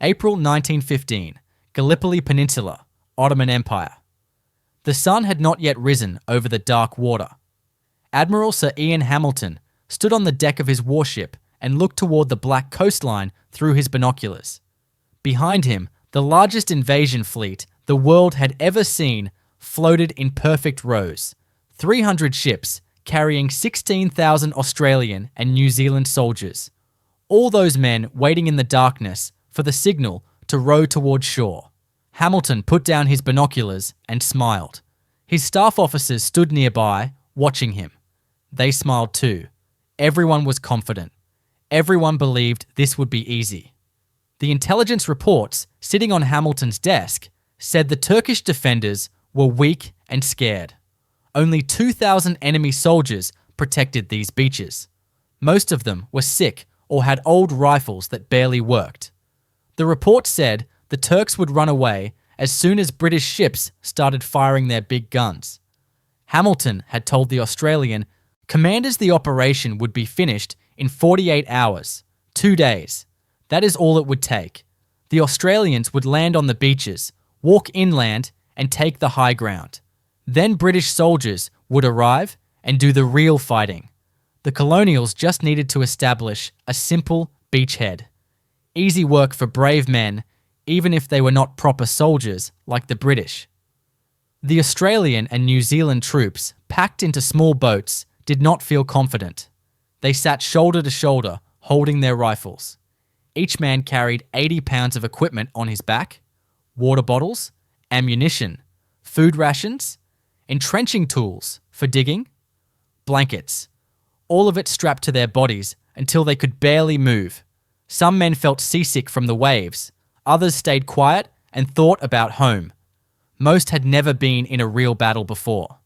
April 1915, Gallipoli Peninsula, Ottoman Empire. The sun had not yet risen over the dark water. Admiral Sir Ian Hamilton stood on the deck of his warship and looked toward the black coastline through his binoculars. Behind him, the largest invasion fleet the world had ever seen floated in perfect rows. 300 ships carrying 16,000 Australian and New Zealand soldiers. All those men waiting in the darkness for the signal to row toward shore. Hamilton put down his binoculars and smiled. His staff officers stood nearby, watching him. They smiled too. Everyone was confident. Everyone believed this would be easy. The intelligence reports sitting on Hamilton's desk said the Turkish defenders were weak and scared. Only 2,000 enemy soldiers protected these beaches. Most of them were sick or had old rifles that barely worked. The report said the Turks would run away as soon as British ships started firing their big guns. Hamilton had told the Australian commanders the operation would be finished in 48 hours, 2 days. That is all it would take. The Australians would land on the beaches, walk inland, and take the high ground. Then British soldiers would arrive and do the real fighting. The colonials just needed to establish a simple beachhead. Easy work for brave men, even if they were not proper soldiers like the British. The Australian and New Zealand troops, packed into small boats, did not feel confident. They sat shoulder to shoulder, holding their rifles. Each man carried 80 pounds of equipment on his back: water bottles, ammunition, food rations, entrenching tools for digging, blankets, all of it strapped to their bodies until they could barely move. Some men felt seasick from the waves. Others stayed quiet and thought about home. Most had never been in a real battle before.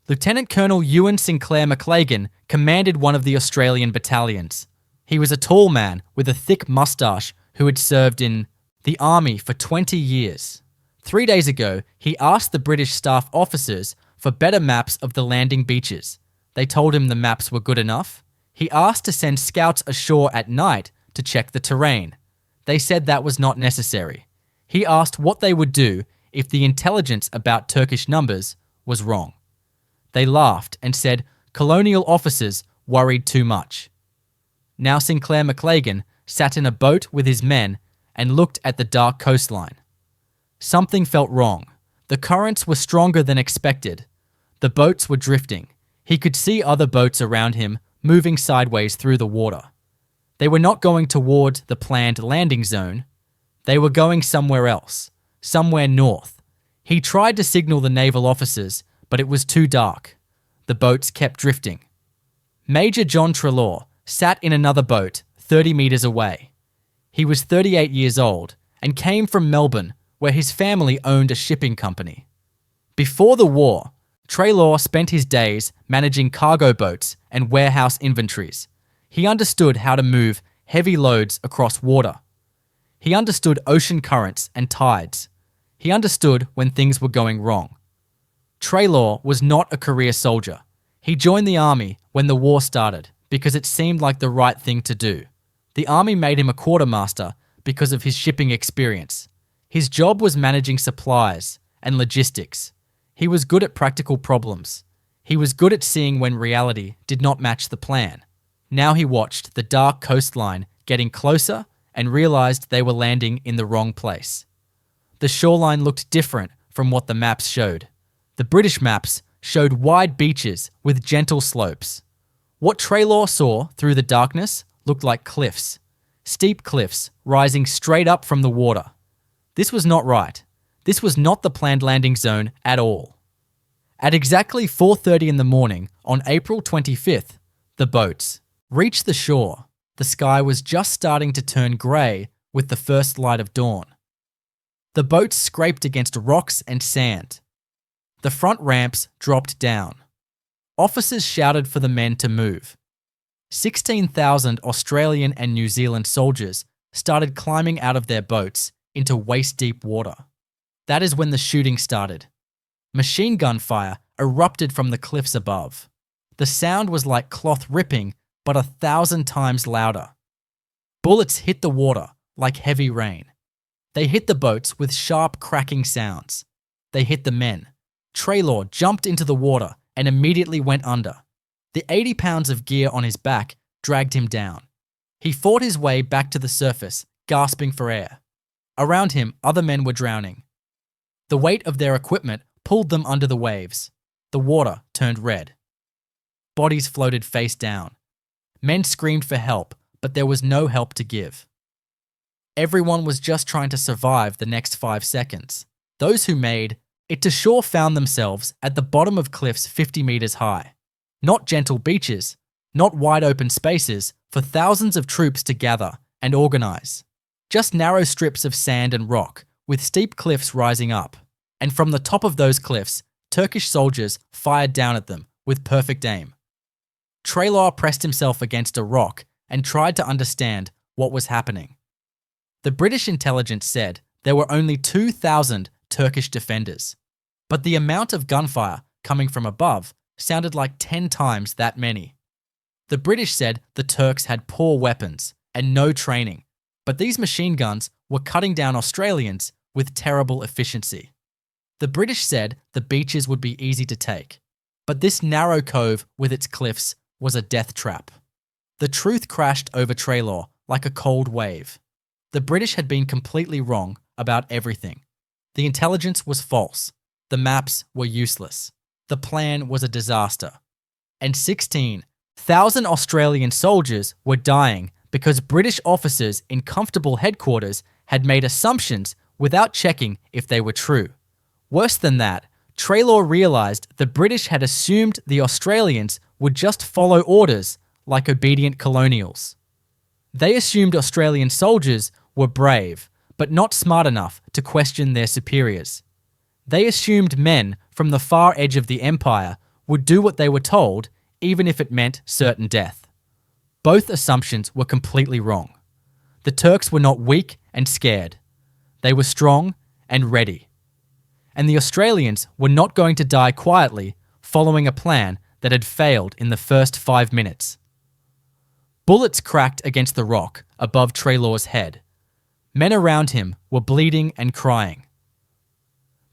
Lieutenant Colonel Ewan Sinclair McLagan commanded one of the Australian battalions. He was a tall man with a thick moustache who had served in the army for 20 years. 3 days ago, he asked the British staff officers for better maps of the landing beaches. They told him the maps were good enough. He asked to send scouts ashore at night to check the terrain. They said that was not necessary. He asked what they would do if the intelligence about Turkish numbers was wrong. They laughed and said colonial officers worried too much. Now Sinclair McLagan sat in a boat with his men and looked at the dark coastline. Something felt wrong. The currents were stronger than expected. The boats were drifting. He could see other boats around him moving sideways through the water. They were not going toward the planned landing zone. They were going somewhere else, somewhere north. He tried to signal the naval officers, but it was too dark. The boats kept drifting. Major John Treloar sat in another boat 30 meters away. He was 38 years old and came from Melbourne, where his family owned a shipping company. Before the war, Treloar spent his days managing cargo boats and warehouse inventories. He understood how to move heavy loads across water. He understood ocean currents and tides. He understood when things were going wrong. Treloar was not a career soldier. He joined the army when the war started because it seemed like the right thing to do. The army made him a quartermaster because of his shipping experience. His job was managing supplies and logistics. He was good at practical problems. He was good at seeing when reality did not match the plan. Now he watched the dark coastline getting closer and realized they were landing in the wrong place. The shoreline looked different from what the maps showed. The British maps showed wide beaches with gentle slopes. What Treloar saw through the darkness looked like cliffs, steep cliffs rising straight up from the water. This was not right. This was not the planned landing zone at all. At exactly 4:30 in the morning on April 25th, the boats reached the shore. The sky was just starting to turn grey with the first light of dawn. The boats scraped against rocks and sand. The front ramps dropped down. Officers shouted for the men to move. 16,000 Australian and New Zealand soldiers started climbing out of their boats into waist-deep water. That is when the shooting started. Machine gun fire erupted from the cliffs above. The sound was like cloth ripping, but 1,000 times louder. Bullets hit the water, like heavy rain. They hit the boats with sharp cracking sounds. They hit the men. Traylor jumped into the water and immediately went under. The 80 pounds of gear on his back dragged him down. He fought his way back to the surface, gasping for air. Around him, other men were drowning. The weight of their equipment pulled them under the waves. The water turned red. Bodies floated face down. Men screamed for help, but there was no help to give. Everyone was just trying to survive the next 5 seconds. Those who made it to shore found themselves at the bottom of cliffs 50 meters high. Not gentle beaches, not wide open spaces for thousands of troops to gather and organize. Just narrow strips of sand and rock with steep cliffs rising up. And from the top of those cliffs, Turkish soldiers fired down at them with perfect aim. Traylor pressed himself against a rock and tried to understand what was happening. The British intelligence said there were only 2,000 Turkish defenders, but the amount of gunfire coming from above sounded like 10 times that many. The British said the Turks had poor weapons and no training, but these machine guns were cutting down Australians with terrible efficiency. The British said the beaches would be easy to take, but this narrow cove with its cliffs was a death trap. The truth crashed over Traylor like a cold wave. The British had been completely wrong about everything. The intelligence was false. The maps were useless. The plan was a disaster. And 16,000 Australian soldiers were dying because British officers in comfortable headquarters had made assumptions without checking if they were true. Worse than that, Traylor realized the British had assumed the Australians would just follow orders like obedient colonials. They assumed Australian soldiers were brave, but not smart enough to question their superiors. They assumed men from the far edge of the empire would do what they were told, even if it meant certain death. Both assumptions were completely wrong. The Turks were not weak and scared. They were strong and ready. And the Australians were not going to die quietly following a plan that had failed in the first 5 minutes. Bullets cracked against the rock above Traylor's head. Men around him were bleeding and crying.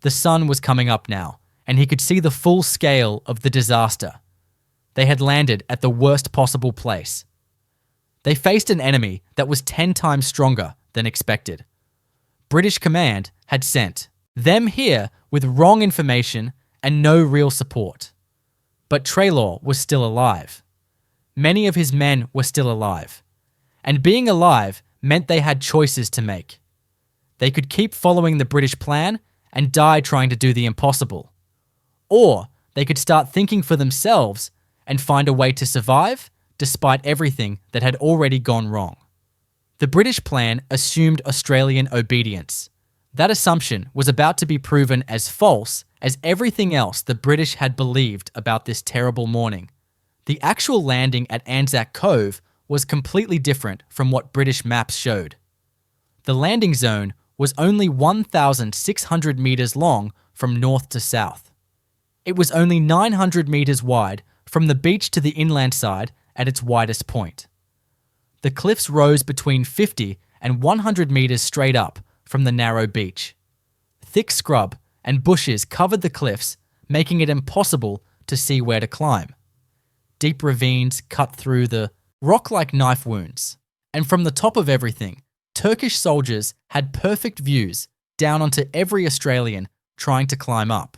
The sun was coming up now, and he could see the full scale of the disaster. They had landed at the worst possible place. They faced an enemy that was 10 times stronger than expected. British command had sent them here with wrong information and no real support. But Traylor was still alive. Many of his men were still alive. And being alive meant they had choices to make. They could keep following the British plan and die trying to do the impossible. Or they could start thinking for themselves and find a way to survive despite everything that had already gone wrong. The British plan assumed Australian obedience. That assumption was about to be proven as false as everything else the British had believed about this terrible morning. The actual landing at Anzac Cove was completely different from what British maps showed. The landing zone was only 1,600 meters long from north to south. It was only 900 meters wide from the beach to the inland side at its widest point. The cliffs rose between 50 and 100 meters straight up from the narrow beach. Thick scrub and bushes covered the cliffs, making it impossible to see where to climb. Deep ravines cut through the rock like knife wounds. And from the top of everything, Turkish soldiers had perfect views down onto every Australian trying to climb up.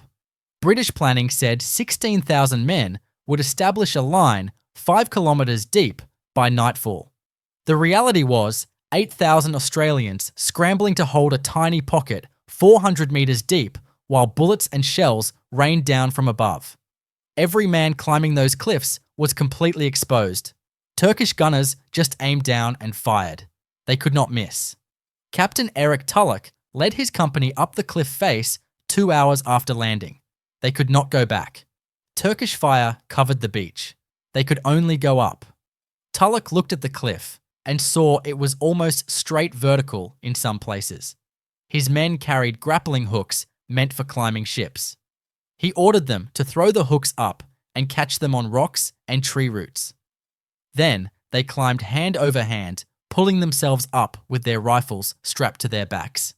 British planning said 16,000 men would establish a line 5 kilometers deep by nightfall. The reality was 8,000 Australians scrambling to hold a tiny pocket 400 meters deep while bullets and shells rained down from above. Every man climbing those cliffs was completely exposed. Turkish gunners just aimed down and fired. They could not miss. Captain Eric Tulloch led his company up the cliff face 2 hours after landing. They could not go back. Turkish fire covered the beach. They could only go up. Tulloch looked at the cliff and saw it was almost straight vertical in some places. His men carried grappling hooks meant for climbing ships. He ordered them to throw the hooks up and catch them on rocks and tree roots. Then they climbed hand over hand, pulling themselves up with their rifles strapped to their backs.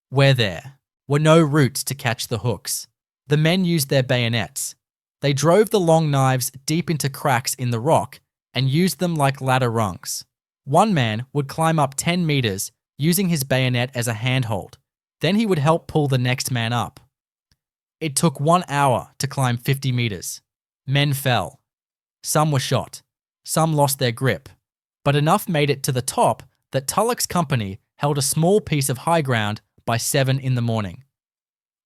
Where there were no roots to catch the hooks, the men used their bayonets. They drove the long knives deep into cracks in the rock and used them like ladder rungs. One man would climb up 10 meters using his bayonet as a handhold. Then he would help pull the next man up. It took 1 hour to climb 50 meters. Men fell. Some were shot. Some lost their grip. But enough made it to the top that Tulloch's company held a small piece of high ground by 7 in the morning.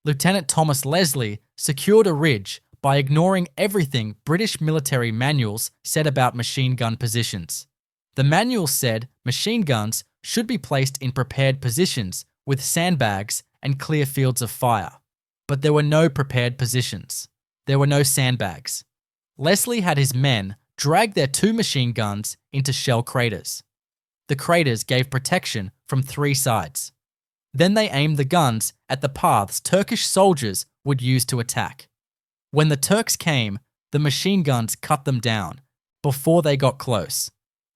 Lieutenant Thomas Leslie secured a ridge by ignoring everything British military manuals said about machine gun positions. The manuals said machine guns should be placed in prepared positions with sandbags and clear fields of fire. But there were no prepared positions. There were no sandbags. Leslie had his men drag their 2 machine guns into shell craters. The craters gave protection from 3 sides. Then they aimed the guns at the paths Turkish soldiers would use to attack. When the Turks came, the machine guns cut them down before they got close.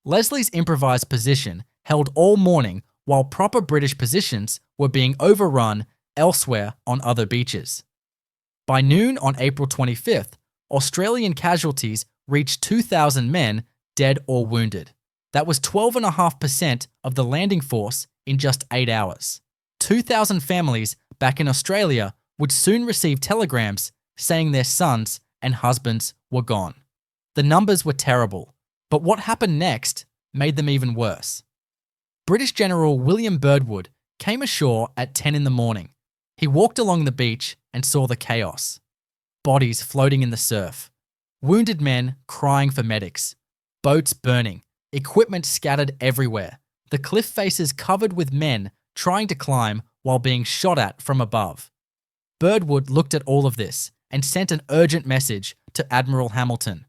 Leslie's improvised position held all morning while proper British positions were being overrun elsewhere on other beaches. By noon on April 25th, Australian casualties reached 2,000 men dead or wounded. That was 12.5% of the landing force in just 8 hours. 2,000 families back in Australia would soon receive telegrams saying their sons and husbands were gone. The numbers were terrible, but what happened next made them even worse. British General William Birdwood came ashore at 10 in the morning. He walked along the beach and saw the chaos. Bodies floating in the surf, wounded men crying for medics, boats burning, equipment scattered everywhere, the cliff faces covered with men trying to climb while being shot at from above. Birdwood looked at all of this and sent an urgent message to Admiral Hamilton.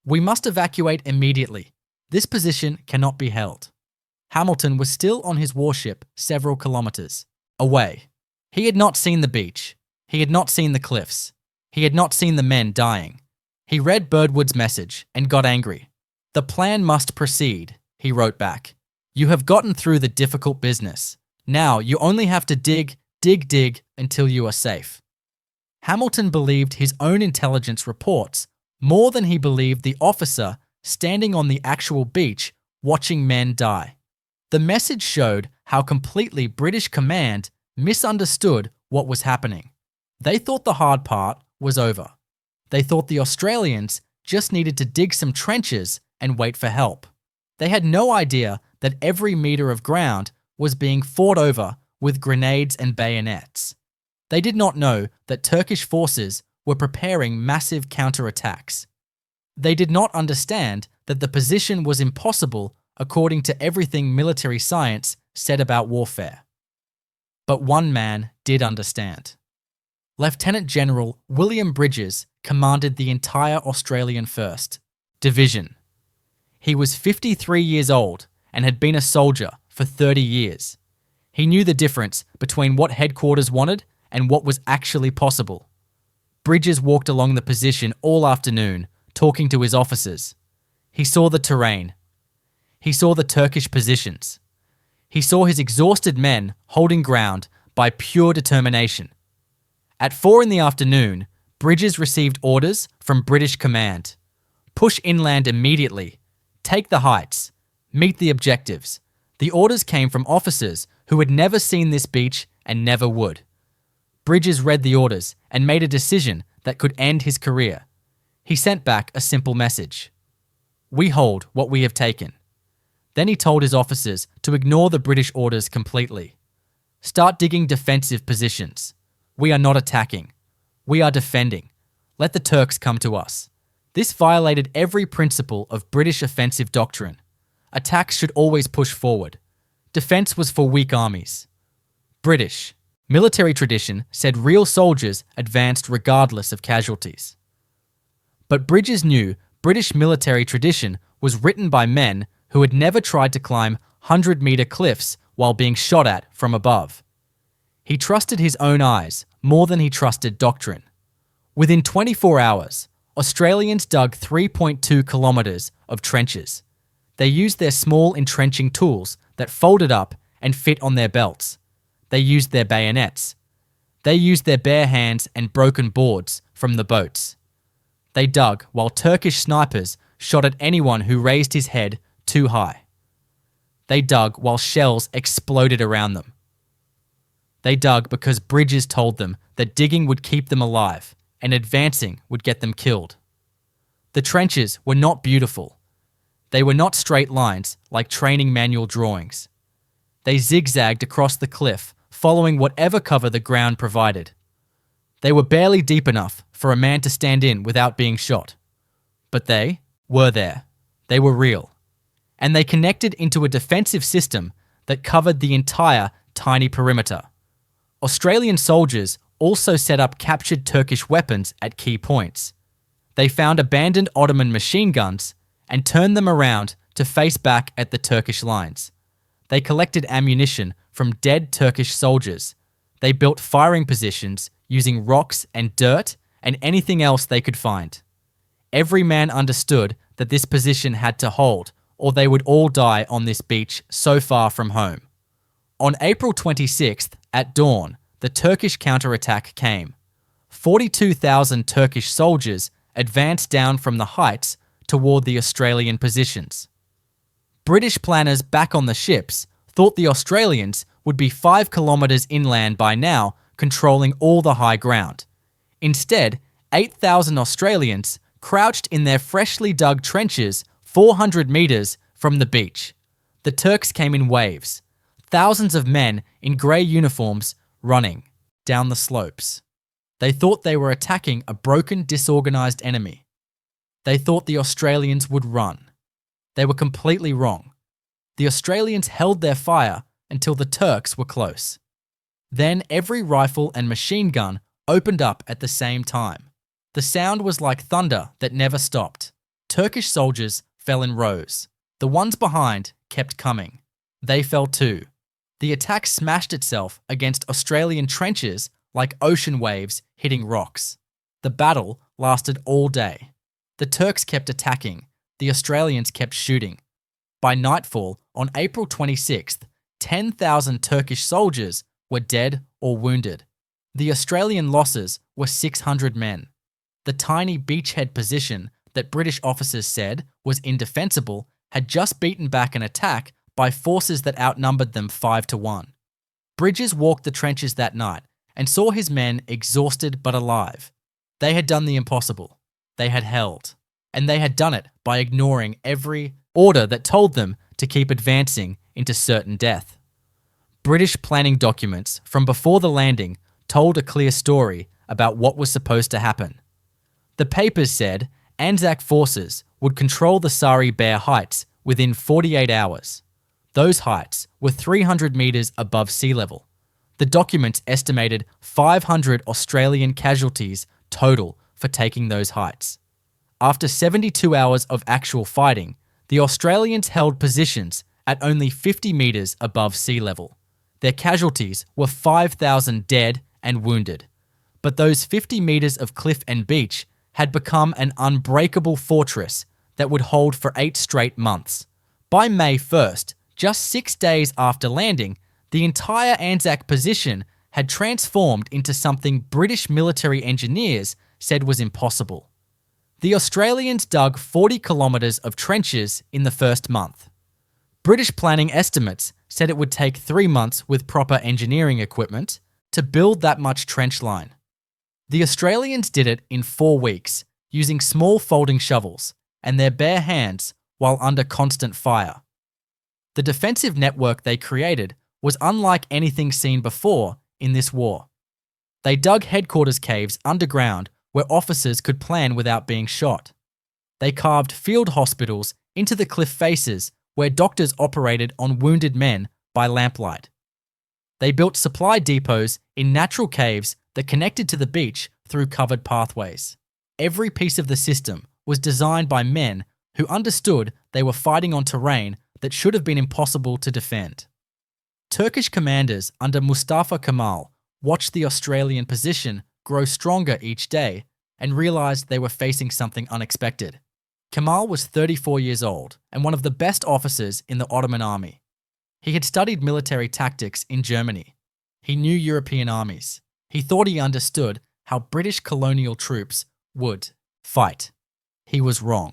"We must evacuate immediately. This position cannot be held." Hamilton was still on his warship several kilometers away. He had not seen the beach. He had not seen the cliffs. He had not seen the men dying. He read Birdwood's message and got angry. "The plan must proceed," he wrote back. "You have gotten through the difficult business. Now you only have to dig until you are safe." Hamilton believed his own intelligence reports more than he believed the officer standing on the actual beach watching men die. The message showed how completely British command misunderstood what was happening. They thought the hard part was over. They thought the Australians just needed to dig some trenches and wait for help. They had no idea that every meter of ground was being fought over with grenades and bayonets. They did not know that Turkish forces were preparing massive counterattacks. They did not understand that the position was impossible according to everything military science said about warfare. But one man did understand. Lieutenant General William Bridges commanded the entire Australian 1st Division. He was 53 years old and had been a soldier for 30 years. He knew the difference between what headquarters wanted and what was actually possible. Bridges walked along the position all afternoon, talking to his officers. He saw the terrain. He saw the Turkish positions. He saw his exhausted men holding ground by pure determination. At 4 in the afternoon, Bridges received orders from British command. Push inland immediately. Take the heights. Meet the objectives. The orders came from officers who had never seen this beach and never would. Bridges read the orders and made a decision that could end his career. He sent back a simple message. "We hold what we have taken." Then he told his officers to ignore the British orders completely. "Start digging defensive positions. We are not attacking. We are defending. Let the Turks come to us." This violated every principle of British offensive doctrine. Attacks should always push forward. Defense was for weak armies. British military tradition said real soldiers advanced regardless of casualties. But Bridges knew British military tradition was written by men who had never tried to climb 100-meter cliffs while being shot at from above. He trusted his own eyes more than he trusted doctrine. Within 24 hours, Australians dug 3.2 kilometres of trenches. They used their small entrenching tools that folded up and fit on their belts. They used their bayonets. They used their bare hands and broken boards from the boats. They dug while Turkish snipers shot at anyone who raised his head too high. They dug while shells exploded around them. They dug because bridges told them that digging would keep them alive and advancing would get them killed. The trenches were not beautiful. They were not straight lines like training manual drawings. They zigzagged across the cliff, following whatever cover the ground provided. They were barely deep enough for a man to stand in without being shot. But they were there. They were real. And they connected into a defensive system that covered the entire tiny perimeter. Australian soldiers also set up captured Turkish weapons at key points. They found abandoned Ottoman machine guns and turned them around to face back at the Turkish lines. They collected ammunition from dead Turkish soldiers. They built firing positions using rocks and dirt and anything else they could find. Every man understood that this position had to hold, or they would all die on this beach so far from home. On April 26th, at dawn, the Turkish counterattack came. 42,000 Turkish soldiers advanced down from the heights toward the Australian positions. British planners back on the ships thought the Australians would be 5 kilometres inland by now, controlling all the high ground. Instead, 8,000 Australians crouched in their freshly dug trenches 400 metres from the beach. The Turks came in waves, thousands of men in grey uniforms running down the slopes. They thought they were attacking a broken, disorganised enemy. They thought the Australians would run. They were completely wrong. The Australians held their fire until the Turks were close. Then every rifle and machine gun opened up at the same time. The sound was like thunder that never stopped. Turkish soldiers fell in rows. The ones behind kept coming. They fell too. The attack smashed itself against Australian trenches like ocean waves hitting rocks. The battle lasted all day. The Turks kept attacking. The Australians kept shooting. By nightfall on April 26th, 10,000 Turkish soldiers were dead or wounded. The Australian losses were 600 men. The tiny beachhead position that British officers said was indefensible had just beaten back an attack by forces that outnumbered them 5-1. Bridges walked the trenches that night and saw his men exhausted but alive. They had done the impossible. They had held. And they had done it by ignoring every order that told them to keep advancing into certain death. British planning documents from before the landing told a clear story about what was supposed to happen. The papers said Anzac forces would control the Sari Bair Heights within 48 hours. Those heights were 300 metres above sea level. The documents estimated 500 Australian casualties total for taking those heights. After 72 hours of actual fighting, the Australians held positions at only 50 metres above sea level. Their casualties were 5,000 dead and wounded. But those 50 metres of cliff and beach had become an unbreakable fortress that would hold for 8 straight months. By May 1st, just 6 days after landing, the entire Anzac position had transformed into something British military engineers said was impossible. The Australians dug 40 kilometres of trenches in the first month. British planning estimates said it would take 3 months with proper engineering equipment to build that much trench line. The Australians did it in 4 weeks, using small folding shovels and their bare hands while under constant fire. The defensive network they created was unlike anything seen before in this war. They dug headquarters caves underground where officers could plan without being shot. They carved field hospitals into the cliff faces where doctors operated on wounded men by lamplight. They built supply depots in natural caves that connected to the beach through covered pathways. Every piece of the system was designed by men who understood they were fighting on terrain that should have been impossible to defend. Turkish commanders under Mustafa Kemal watched the Australian position grow stronger each day and realised they were facing something unexpected. Kemal was 34 years old and one of the best officers in the Ottoman army. He had studied military tactics in Germany. He knew European armies. He thought he understood how British colonial troops would fight. He was wrong.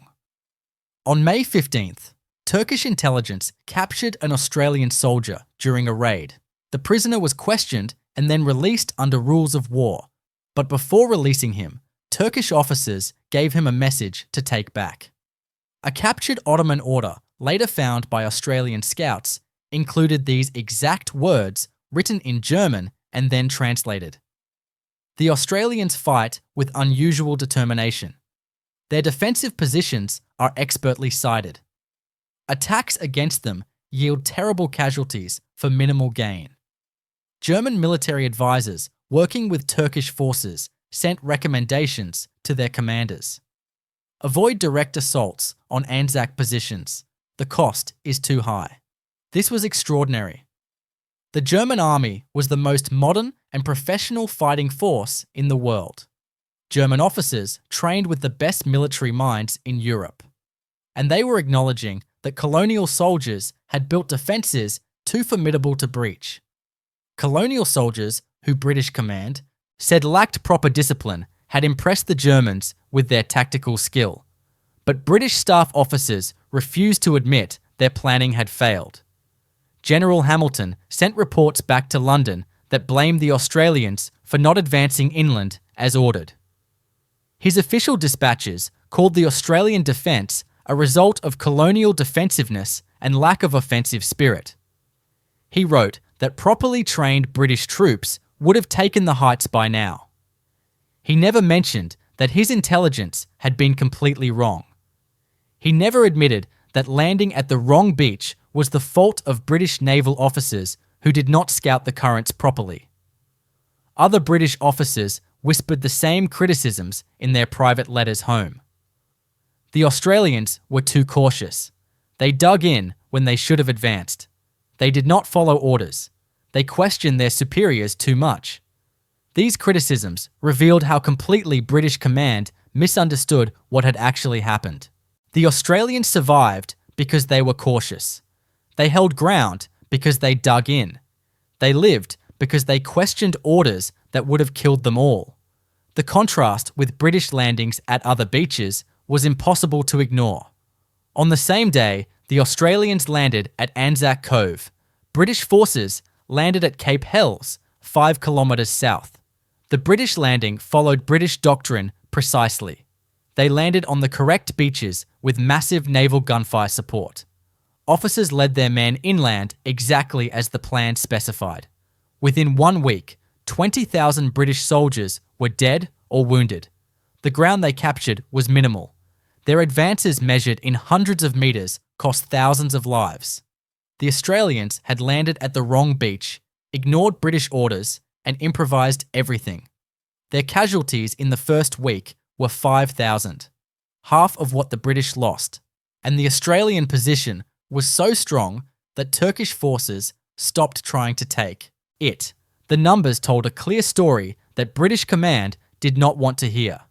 On May 15th, Turkish intelligence captured an Australian soldier during a raid. The prisoner was questioned and then released under rules of war. But before releasing him, Turkish officers gave him a message to take back. A captured Ottoman order, later found by Australian scouts, included these exact words written in German and then translated. The Australians fight with unusual determination. Their defensive positions are expertly sited. Attacks against them yield terrible casualties for minimal gain. German military advisors working with Turkish forces sent recommendations to their commanders. Avoid direct assaults on Anzac positions. The cost is too high. This was extraordinary. The German army was the most modern and professional fighting force in the world. German officers trained with the best military minds in Europe. And they were acknowledging that colonial soldiers had built defences too formidable to breach. Colonial soldiers, who British command, said lacked proper discipline, had impressed the Germans with their tactical skill. But British staff officers refused to admit their planning had failed. General Hamilton sent reports back to London that blamed the Australians for not advancing inland as ordered. His official dispatches called the Australian defence a result of colonial defensiveness and lack of offensive spirit. He wrote that properly trained British troops would have taken the heights by now. He never mentioned that his intelligence had been completely wrong. He never admitted that landing at the wrong beach was the fault of British naval officers who did not scout the currents properly. Other British officers whispered the same criticisms in their private letters home. The Australians were too cautious. They dug in when they should have advanced. They did not follow orders. They questioned their superiors too much. These criticisms revealed how completely British command misunderstood what had actually happened. The Australians survived because they were cautious. They held ground because they dug in. They lived because they questioned orders that would have killed them all. The contrast with British landings at other beaches was impossible to ignore. On the same day, the Australians landed at Anzac Cove. British forces landed at Cape Helles, 5 kilometres south. The British landing followed British doctrine precisely. They landed on the correct beaches with massive naval gunfire support. Officers led their men inland exactly as the plan specified. Within 1 week, 20,000 British soldiers were dead or wounded. The ground they captured was minimal. Their advances measured in hundreds of metres cost thousands of lives. The Australians had landed at the wrong beach, ignored British orders, and improvised everything. Their casualties in the first week were 5,000, half of what the British lost, and the Australian position was so strong that Turkish forces stopped trying to take it. The numbers told a clear story that British command did not want to hear.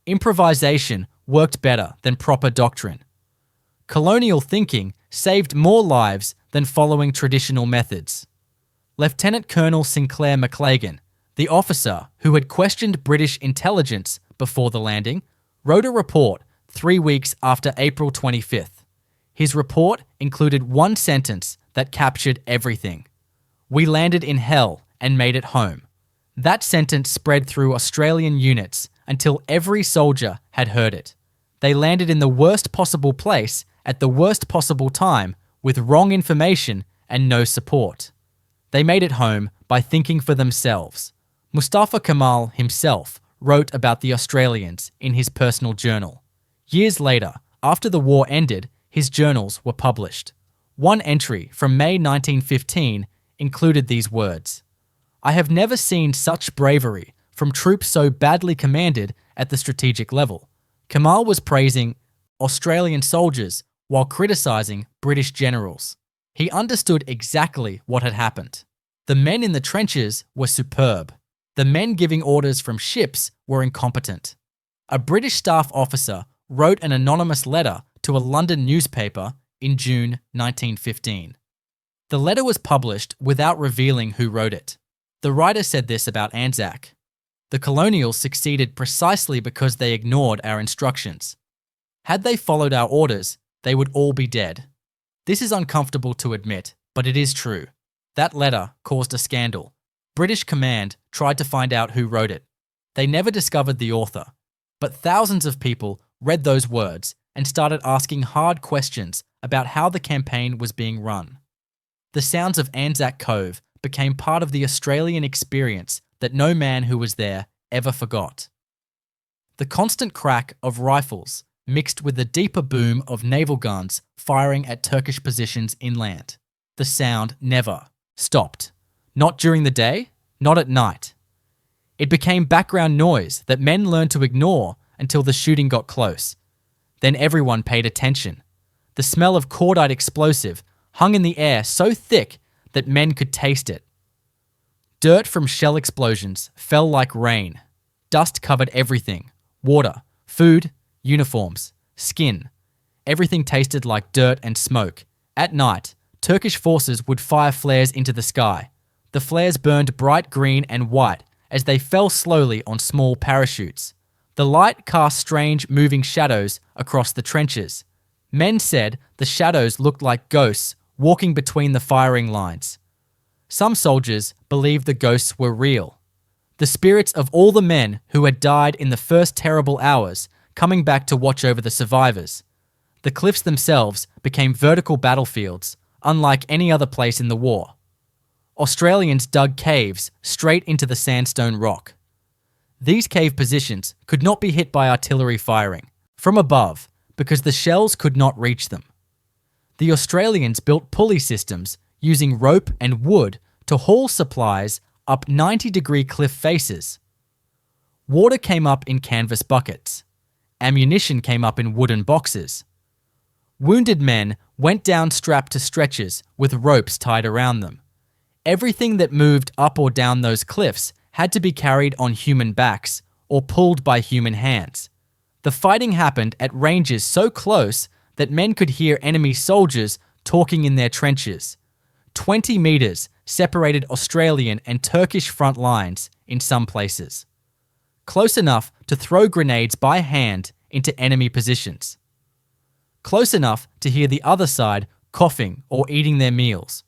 Improvisation worked better than proper doctrine. Colonial thinking saved more lives than following traditional methods. Lieutenant Colonel Sinclair McLagan, the officer who had questioned British intelligence before the landing, wrote a report 3 weeks after April 25th. His report included one sentence that captured everything. "We landed in hell and made it home." That sentence spread through Australian units until every soldier had heard it. They landed in the worst possible place at the worst possible time with wrong information and no support. They made it home by thinking for themselves. Mustafa Kemal himself wrote about the Australians in his personal journal. Years later, after the war ended, his journals were published. One entry from May 1915 included these words: "I have never seen such bravery from troops so badly commanded at the strategic level." Kemal was praising Australian soldiers while criticising British generals. He understood exactly what had happened. The men in the trenches were superb. The men giving orders from ships were incompetent. A British staff officer wrote an anonymous letter to a London newspaper in June 1915. The letter was published without revealing who wrote it. The writer said this about Anzac: "The colonials succeeded precisely because they ignored our instructions. Had they followed our orders, they would all be dead." This is uncomfortable to admit, but it is true. That letter caused a scandal. British command tried to find out who wrote it. They never discovered the author, but thousands of people read those words and started asking hard questions about how the campaign was being run. The sounds of Anzac Cove became part of the Australian experience that no man who was there ever forgot. The constant crack of rifles mixed with the deeper boom of naval guns firing at Turkish positions inland. The sound never stopped. Not during the day, not at night. It became background noise that men learned to ignore until the shooting got close. Then everyone paid attention. The smell of cordite explosive hung in the air so thick that men could taste it. Dirt from shell explosions fell like rain. Dust covered everything: water, food, uniforms, skin. Everything tasted like dirt and smoke. At night, Turkish forces would fire flares into the sky. The flares burned bright green and white as they fell slowly on small parachutes. The light cast strange moving shadows across the trenches. Men said the shadows looked like ghosts walking between the firing lines. Some soldiers believed the ghosts were real. The spirits of all the men who had died in the first terrible hours coming back to watch over the survivors. The cliffs themselves became vertical battlefields, unlike any other place in the war. Australians dug caves straight into the sandstone rock. These cave positions could not be hit by artillery firing from above because the shells could not reach them. The Australians built pulley systems using rope and wood to haul supplies up 90-degree cliff faces. Water came up in canvas buckets. Ammunition came up in wooden boxes. Wounded men went down strapped to stretchers with ropes tied around them. Everything that moved up or down those cliffs had to be carried on human backs or pulled by human hands. The fighting happened at ranges so close that men could hear enemy soldiers talking in their trenches. 20 metres separated Australian and Turkish front lines in some places. Close enough to throw grenades by hand into enemy positions. Close enough to hear the other side coughing or eating their meals.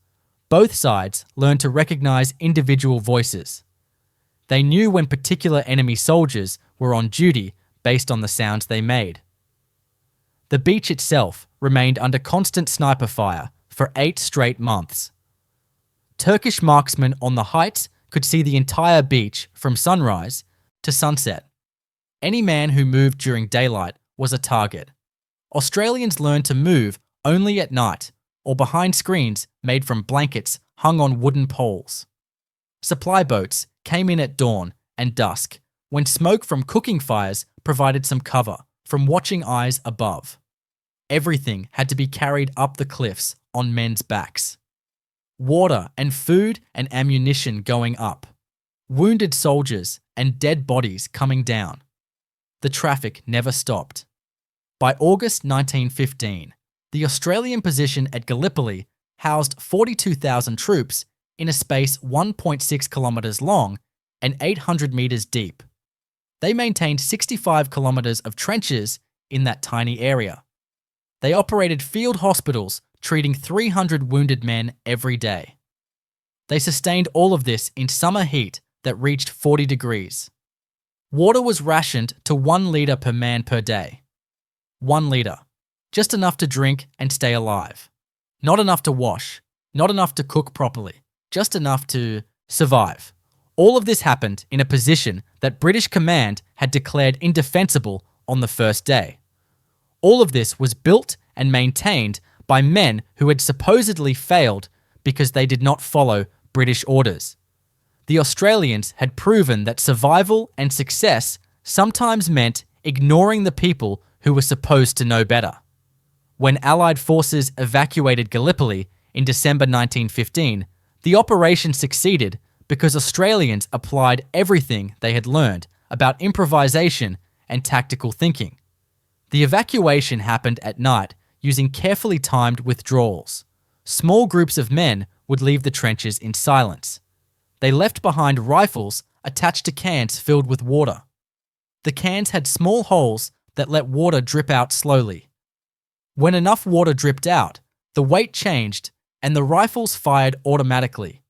Both sides learned to recognise individual voices. They knew when particular enemy soldiers were on duty based on the sounds they made. The beach itself remained under constant sniper fire for 8 straight months. Turkish marksmen on the heights could see the entire beach from sunrise to sunset. Any man who moved during daylight was a target. Australians learned to move only at night or behind screens made from blankets hung on wooden poles. Supply boats came in at dawn and dusk when smoke from cooking fires provided some cover from watching eyes above. Everything had to be carried up the cliffs on men's backs. Water and food and ammunition going up. Wounded soldiers and dead bodies coming down. The traffic never stopped. By August 1915, the Australian position at Gallipoli housed 42,000 troops in a space 1.6 kilometres long and 800 metres deep. They maintained 65 kilometres of trenches in that tiny area. They operated field hospitals treating 300 wounded men every day. They sustained all of this in summer heat that reached 40 degrees. Water was rationed to 1 litre per man per day. 1 litre. Just enough to drink and stay alive. Not enough to wash. Not enough to cook properly. Just enough to survive. All of this happened in a position that British command had declared indefensible on the first day. All of this was built and maintained by men who had supposedly failed because they did not follow British orders. The Australians had proven that survival and success sometimes meant ignoring the people who were supposed to know better. When Allied forces evacuated Gallipoli in December 1915, the operation succeeded because Australians applied everything they had learned about improvisation and tactical thinking. The evacuation happened at night using carefully timed withdrawals. Small groups of men would leave the trenches in silence. They left behind rifles attached to cans filled with water. The cans had small holes that let water drip out slowly. When enough water dripped out, the weight changed and the rifles fired automatically.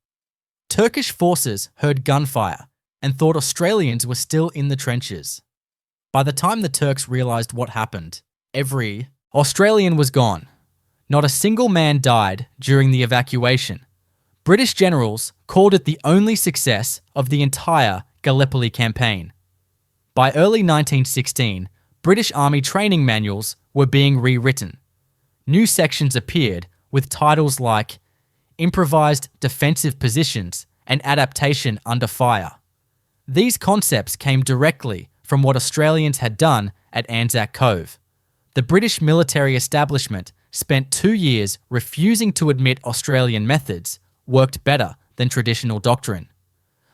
Turkish forces heard gunfire and thought Australians were still in the trenches. By the time the Turks realised what happened, every Australian was gone. Not a single man died during the evacuation. British generals called it the only success of the entire Gallipoli campaign. By early 1916, British Army training manuals were being rewritten. New sections appeared with titles like Improvised Defensive Positions and Adaptation Under Fire. These concepts came directly from what Australians had done at Anzac Cove. The British military establishment spent 2 years refusing to admit Australian methods worked better than traditional doctrine.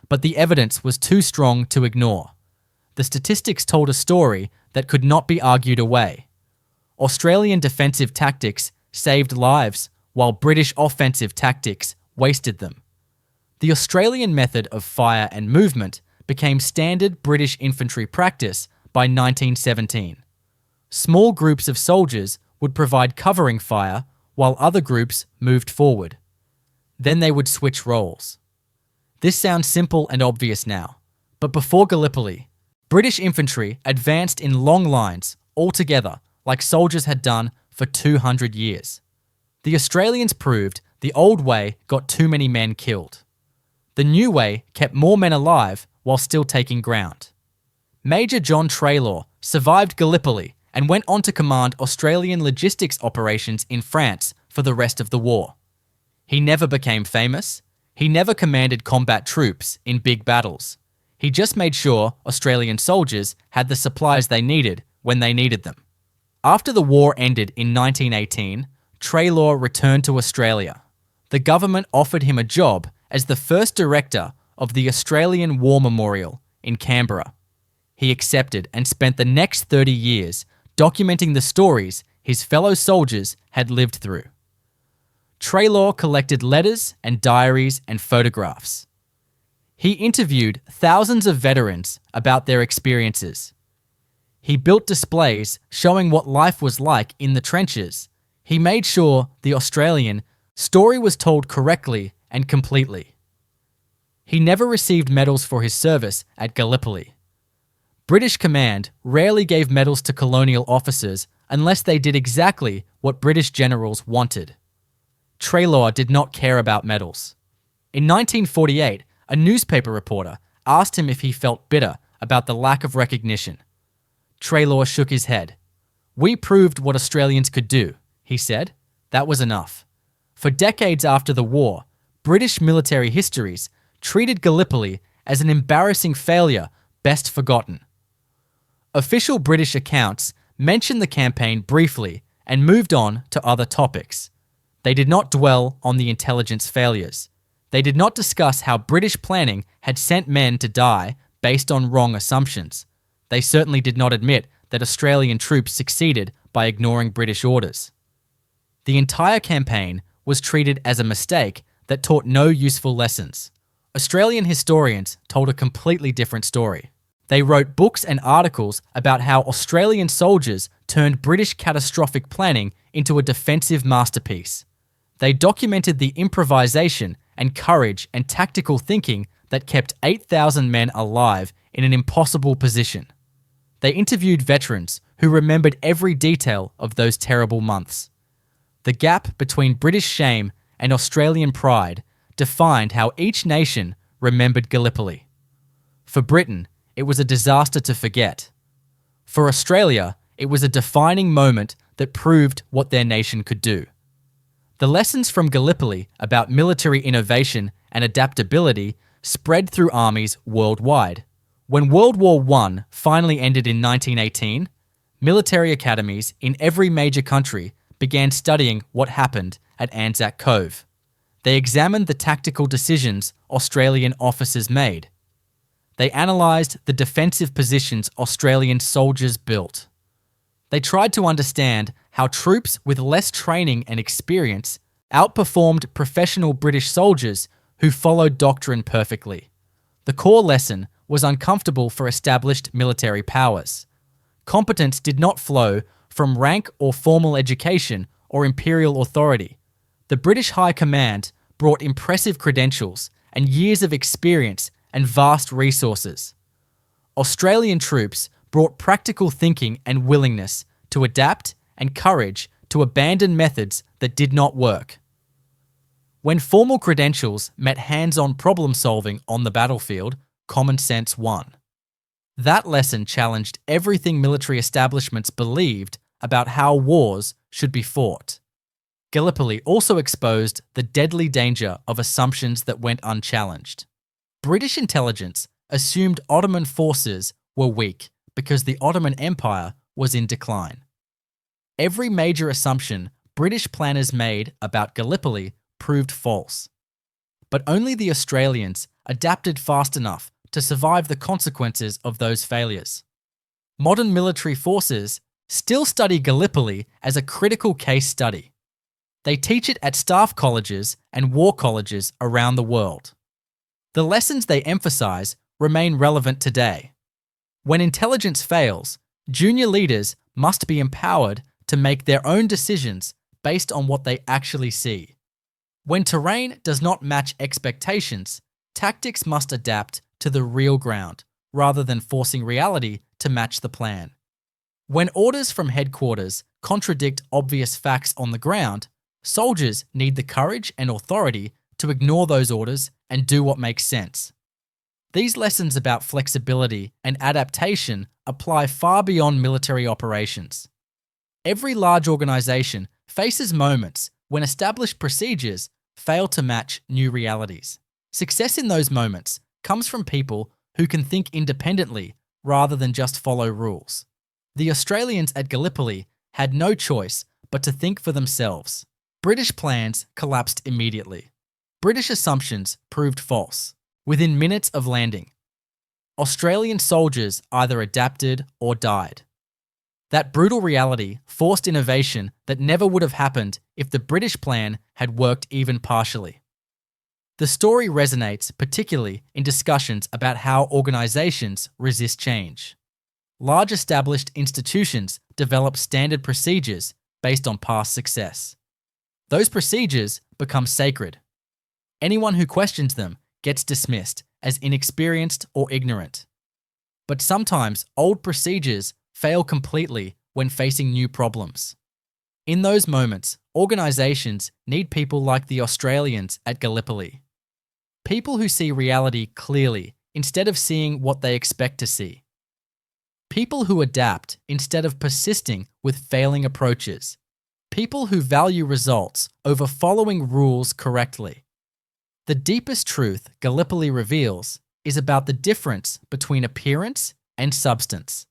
But the evidence was too strong to ignore. The statistics told a story that could not be argued away. Australian defensive tactics saved lives, while British offensive tactics wasted them. The Australian method of fire and movement became standard British infantry practice by 1917. Small groups of soldiers would provide covering fire while other groups moved forward. Then they would switch roles. This sounds simple and obvious now, but before Gallipoli, British infantry advanced in long lines all together like soldiers had done for 200 years. The Australians proved the old way got too many men killed. The new way kept more men alive while still taking ground. Major John Traylor survived Gallipoli and went on to command Australian logistics operations in France for the rest of the war. He never became famous. He never commanded combat troops in big battles. He just made sure Australian soldiers had the supplies they needed when they needed them. After the war ended in 1918, Traylor returned to Australia. The government offered him a job as the first director of the Australian War Memorial in Canberra. He accepted and spent the next 30 years documenting the stories his fellow soldiers had lived through. Traylor collected letters and diaries and photographs. He interviewed thousands of veterans about their experiences. He built displays showing what life was like in the trenches. He made sure the Australian story was told correctly and completely. He never received medals for his service at Gallipoli. British command rarely gave medals to colonial officers unless they did exactly what British generals wanted. Traylor did not care about medals. In 1948, a newspaper reporter asked him if he felt bitter about the lack of recognition. Traylor shook his head. "We proved what Australians could do," he said. "That was enough." For decades after the war, British military histories treated Gallipoli as an embarrassing failure best forgotten. Official British accounts mentioned the campaign briefly and moved on to other topics. They did not dwell on the intelligence failures. They did not discuss how British planning had sent men to die based on wrong assumptions. They certainly did not admit that Australian troops succeeded by ignoring British orders. The entire campaign was treated as a mistake that taught no useful lessons. Australian historians told a completely different story. They wrote books and articles about how Australian soldiers turned British catastrophic planning into a defensive masterpiece. They documented the improvisation and courage and tactical thinking that kept 8,000 men alive in an impossible position. They interviewed veterans who remembered every detail of those terrible months. The gap between British shame and Australian pride defined how each nation remembered Gallipoli. For Britain, it was a disaster to forget. For Australia, it was a defining moment that proved what their nation could do. The lessons from Gallipoli about military innovation and adaptability spread through armies worldwide. When World War I finally ended in 1918, military academies in every major country began studying what happened at Anzac Cove. They examined the tactical decisions Australian officers made. They analysed the defensive positions Australian soldiers built. They tried to understand how troops with less training and experience outperformed professional British soldiers who followed doctrine perfectly. The core lesson was uncomfortable for established military powers. Competence did not flow from rank or formal education or imperial authority. The British High Command brought impressive credentials and years of experience and vast resources. Australian troops brought practical thinking and willingness to adapt and courage to abandon methods that did not work. When formal credentials met hands-on problem-solving on the battlefield, common sense won. That lesson challenged everything military establishments believed about how wars should be fought. Gallipoli also exposed the deadly danger of assumptions that went unchallenged. British intelligence assumed Ottoman forces were weak because the Ottoman Empire was in decline. Every major assumption British planners made about Gallipoli proved false. But only the Australians adapted fast enough to survive the consequences of those failures. Modern military forces still study Gallipoli as a critical case study. They teach it at staff colleges and war colleges around the world. The lessons they emphasize remain relevant today. When intelligence fails, junior leaders must be empowered to make their own decisions based on what they actually see. When terrain does not match expectations, tactics must adapt to the real ground rather than forcing reality to match the plan. When orders from headquarters contradict obvious facts on the ground, soldiers need the courage and authority to ignore those orders and do what makes sense. These lessons about flexibility and adaptation apply far beyond military operations. Every large organization faces moments when established procedures fail to match new realities. Success in those moments comes from people who can think independently rather than just follow rules. The Australians at Gallipoli had no choice but to think for themselves. British plans collapsed immediately. British assumptions proved false within minutes of landing. Australian soldiers either adapted or died. That brutal reality forced innovation that never would have happened if the British plan had worked even partially. The story resonates particularly in discussions about how organizations resist change. Large established institutions develop standard procedures based on past success. Those procedures become sacred. Anyone who questions them gets dismissed as inexperienced or ignorant. But sometimes old procedures fail completely when facing new problems. In those moments, organizations need people like the Australians at Gallipoli. People who see reality clearly instead of seeing what they expect to see. People who adapt instead of persisting with failing approaches. People who value results over following rules correctly. The deepest truth Gallipoli reveals is about the difference between appearance and substance.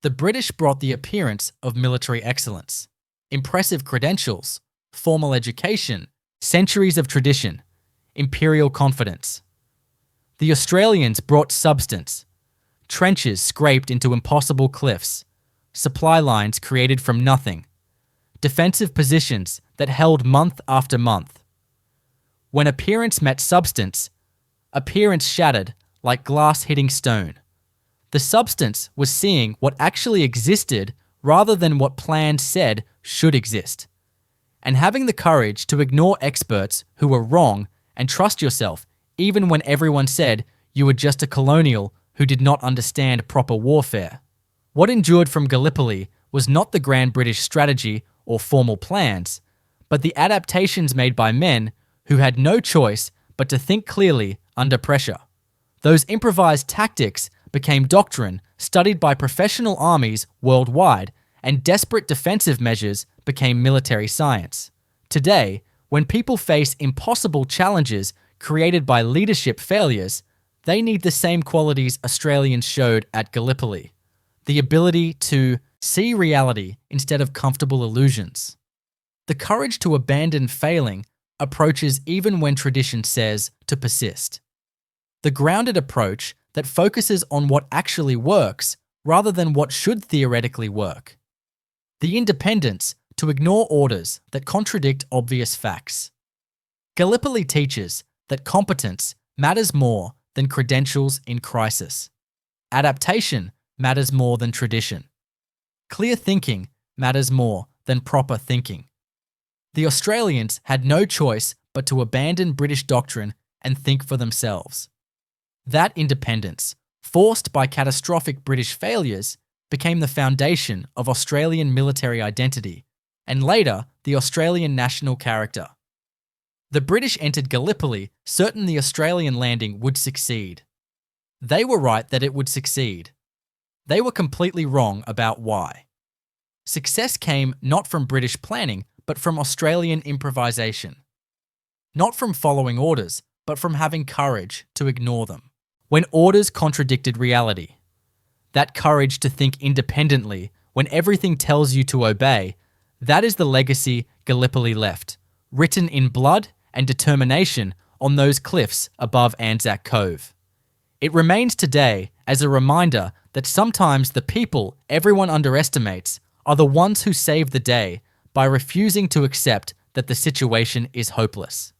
The British brought the appearance of military excellence, impressive credentials, formal education, centuries of tradition, imperial confidence. The Australians brought substance, trenches scraped into impossible cliffs, supply lines created from nothing, defensive positions that held month after month. When appearance met substance, appearance shattered like glass hitting stone. The substance was seeing what actually existed rather than what plans said should exist, and having the courage to ignore experts who were wrong and trust yourself even when everyone said you were just a colonial who did not understand proper warfare. What endured from Gallipoli was not the grand British strategy or formal plans, but the adaptations made by men who had no choice but to think clearly under pressure. Those improvised tactics became doctrine studied by professional armies worldwide, and desperate defensive measures became military science. Today, when people face impossible challenges created by leadership failures, they need the same qualities Australians showed at Gallipoli: the ability to see reality instead of comfortable illusions. The courage to abandon failing approaches even when tradition says to persist. The grounded approach that focuses on what actually works rather than what should theoretically work. The independence to ignore orders that contradict obvious facts. Gallipoli teaches that competence matters more than credentials in crisis. Adaptation matters more than tradition. Clear thinking matters more than proper thinking. The Australians had no choice but to abandon British doctrine and think for themselves. That independence, forced by catastrophic British failures, became the foundation of Australian military identity, and later the Australian national character. The British entered Gallipoli certain the Australian landing would succeed. They were right that it would succeed. They were completely wrong about why. Success came not from British planning, but from Australian improvisation. Not from following orders, but from having courage to ignore them. When orders contradicted reality. That courage to think independently when everything tells you to obey, that is the legacy Gallipoli left, written in blood and determination on those cliffs above Anzac Cove. It remains today as a reminder that sometimes the people everyone underestimates are the ones who save the day by refusing to accept that the situation is hopeless.